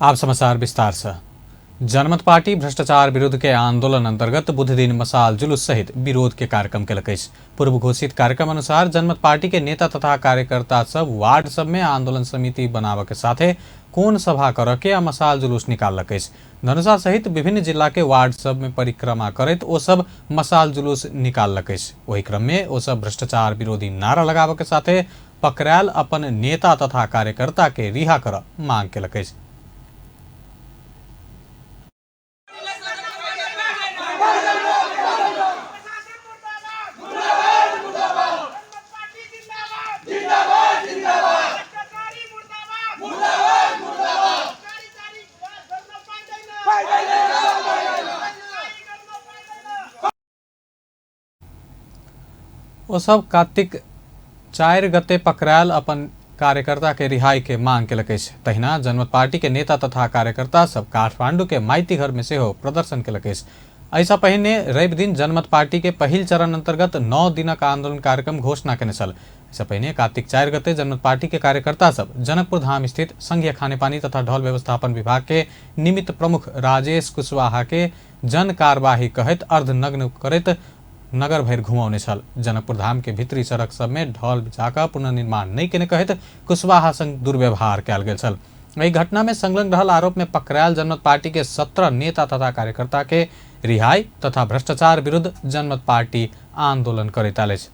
आप समाचार विस्तार से। जनमत पार्टी भ्रष्टाचार विरुद्ध के आंदोलन अंतर्गत बुध दिन मसाल जुलूस सहित विरोध के कार्यक्रम के पूर्व घोषित कार्यक्रम अनुसार जनमत पार्टी के नेता तथा कार्यकर्ता सब वार्ड सब में आंदोलन समिति बनावे के साथे कोन सभा करके आ मसाल जुलूस निकालक। धनुषा सहित विभिन्न जिला के वार्ड सब में परिक्रमा करत ओ सब मसाल जुलूस निकालक। वही क्रम में ओ सब भ्रष्टाचार विरोधी नारा लगावे के साथे पकड़ायल अपन नेता तथा कार्यकर्ता के रिहा कर मांग केलक। वो सब कार्तिक 4 गते पकड़ायल अपन कार्यकर्ता के रिहाई के मांग केलक। तहिना जनमत पार्टी के नेता तथा कार्यकर्ता सब काठमांडू के माइती घर में से हो प्रदर्शन केलक। ऐसा पहिने रवि दिन जनमत पार्टी के पहिल चरण अंतर्गत 9 दिनक आंदोलन कार्यक्रम घोषणा केने छल। ऐसा पहिने कार्तिक 4 गते जनमत पार्टी के कार्यकर्ता सब जनकपुर धाम स्थित संघीय खानेपानी तथा ढल व्यवस्थापन विभाग के निमित्त प्रमुख राजेश कुशवाहा के जन कार्यवाही कहत अर्धनग्न करत नगर भर घुमाउने छल। जनकपुर धाम के भीतरी सड़क सब में ढल बिछाकर पुनर्निर्माण नहीं केने कहत कुशवाहा संग दुर्व्यवहार कयल गेल छल। एहि घटना में संलग्न रहल आरोप में पकड़ायल जनमत पार्टी के 17 नेता तथा कार्यकर्ता के रिहाई तथा भ्रष्टाचार विरुद्ध जनमत पार्टी आंदोलन करैत अछि।